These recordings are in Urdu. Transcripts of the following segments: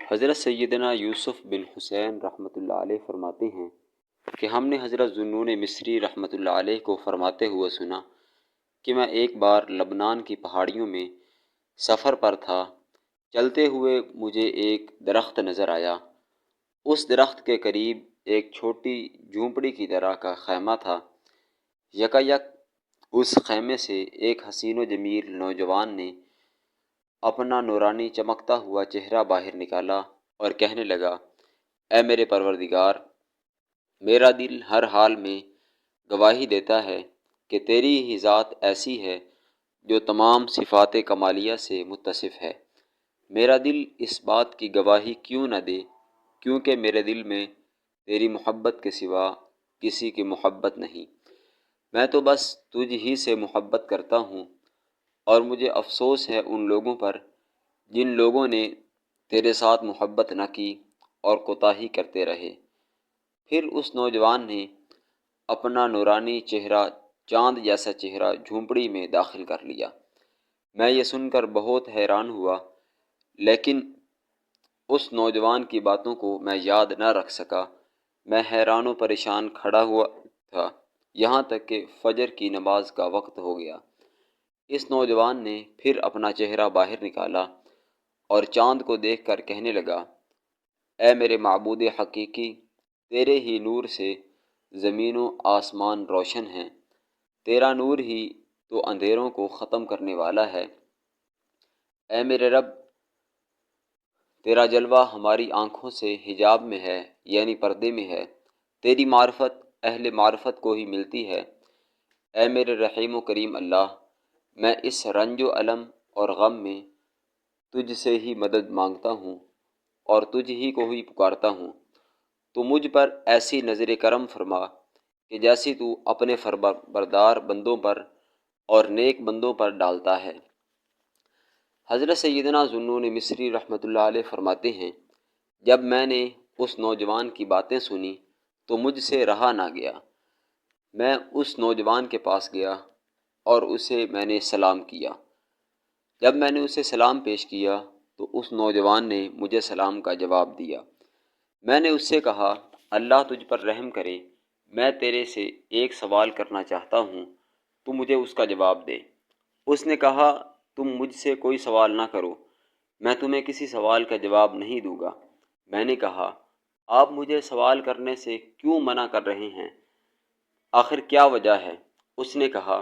حضرت سیدنا یوسف بن حسین رحمۃ اللہ علیہ فرماتے ہیں کہ ہم نے حضرت ذوالنون مصری رحمۃ اللہ علیہ کو فرماتے ہوئے سنا کہ میں ایک بار لبنان کی پہاڑیوں میں سفر پر تھا۔ چلتے ہوئے مجھے ایک درخت نظر آیا۔ اس درخت کے قریب ایک چھوٹی جھونپڑی کی طرح کا خیمہ تھا۔ یکایک اس خیمے سے ایک حسین و جمیل نوجوان نے اپنا نورانی چمکتا ہوا چہرہ باہر نکالا اور کہنے لگا، اے میرے پروردگار، میرا دل ہر حال میں گواہی دیتا ہے کہ تیری ہی ذات ایسی ہے جو تمام صفات کمالیہ سے متصف ہے۔ میرا دل اس بات کی گواہی کیوں نہ دے، کیونکہ میرے دل میں تیری محبت کے سوا کسی کی محبت نہیں۔ میں تو بس تجھ ہی سے محبت کرتا ہوں، اور مجھے افسوس ہے ان لوگوں پر جن لوگوں نے تیرے ساتھ محبت نہ کی اور کوتاہی کرتے رہے۔ پھر اس نوجوان نے اپنا نورانی چہرہ، چاند جیسا چہرہ جھونپڑی میں داخل کر لیا۔ میں یہ سن کر بہت حیران ہوا، لیکن اس نوجوان کی باتوں کو میں یاد نہ رکھ سکا۔ میں حیران و پریشان کھڑا ہوا تھا یہاں تک کہ فجر کی نماز کا وقت ہو گیا۔ اس نوجوان نے پھر اپنا چہرہ باہر نکالا اور چاند کو دیکھ کر کہنے لگا، اے میرے معبود حقیقی، تیرے ہی نور سے زمین و آسمان روشن ہیں۔ تیرا نور ہی تو اندھیروں کو ختم کرنے والا ہے۔ اے میرے رب، تیرا جلوہ ہماری آنکھوں سے حجاب میں ہے، یعنی پردے میں ہے۔ تیری معرفت اہل معرفت کو ہی ملتی ہے۔ اے میرے رحیم و کریم اللہ، میں اس رنج و الم اور غم میں تجھ سے ہی مدد مانگتا ہوں اور تجھ ہی کو ہی پکارتا ہوں۔ تو مجھ پر ایسی نظر کرم فرما کہ جیسی تو اپنے فرمانبردار بندوں پر اور نیک بندوں پر ڈالتا ہے۔ حضرت سیدنا ذوالنون مصری رحمۃ اللہ علیہ فرماتے ہیں، جب میں نے اس نوجوان کی باتیں سنی تو مجھ سے رہا نہ گیا۔ میں اس نوجوان کے پاس گیا اور اسے میں نے سلام کیا۔ جب میں نے اسے سلام پیش کیا تو اس نوجوان نے مجھے سلام کا جواب دیا۔ میں نے اس سے کہا، اللہ تجھ پر رحم کرے، میں تیرے سے ایک سوال کرنا چاہتا ہوں، تو مجھے اس کا جواب دے۔ اس نے کہا، تم مجھ سے کوئی سوال نہ کرو، میں تمہیں کسی سوال کا جواب نہیں دوں گا۔ میں نے کہا، آپ مجھے سوال کرنے سے کیوں منع کر رہے ہیں؟ آخر کیا وجہ ہے؟ اس نے کہا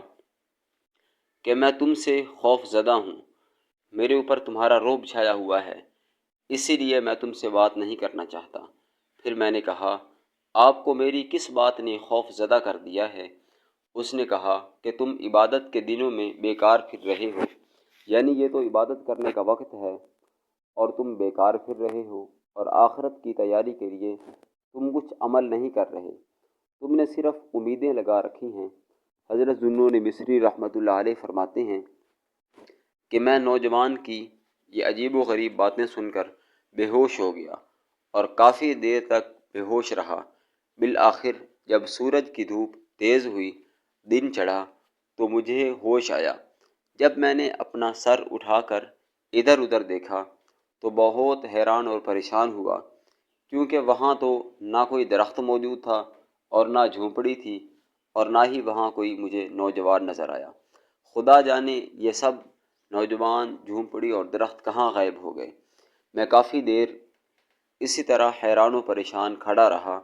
کہ میں تم سے خوف زدہ ہوں، میرے اوپر تمہارا رعب چھایا ہوا ہے، اسی لیے میں تم سے بات نہیں کرنا چاہتا۔ پھر میں نے کہا، آپ کو میری کس بات نے خوف زدہ کر دیا ہے؟ اس نے کہا کہ تم عبادت کے دنوں میں بیکار پھر رہے ہو، یعنی یہ تو عبادت کرنے کا وقت ہے اور تم بیکار پھر رہے ہو، اور آخرت کی تیاری کے لیے تم کچھ عمل نہیں کر رہے، تم نے صرف امیدیں لگا رکھی ہیں۔ حضرت ذوالنون مصری رحمۃ اللہ علیہ فرماتے ہیں کہ میں نوجوان کی یہ عجیب و غریب باتیں سن کر بے ہوش ہو گیا اور کافی دیر تک بے ہوش رہا۔ بالآخر جب سورج کی دھوپ تیز ہوئی، دن چڑھا، تو مجھے ہوش آیا۔ جب میں نے اپنا سر اٹھا کر ادھر ادھر دیکھا تو بہت حیران اور پریشان ہوا، کیونکہ وہاں تو نہ کوئی درخت موجود تھا اور نہ جھونپڑی تھی، اور نہ ہی وہاں کوئی مجھے نوجوان نظر آیا۔ خدا جانے یہ سب نوجوان، جھونپڑی اور درخت کہاں غائب ہو گئے۔ میں کافی دیر اسی طرح حیران و پریشان کھڑا رہا۔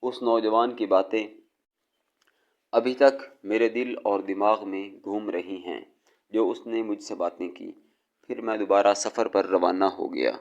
اس نوجوان کی باتیں ابھی تک میرے دل اور دماغ میں گھوم رہی ہیں جو اس نے مجھ سے باتیں کی۔ پھر میں دوبارہ سفر پر روانہ ہو گیا۔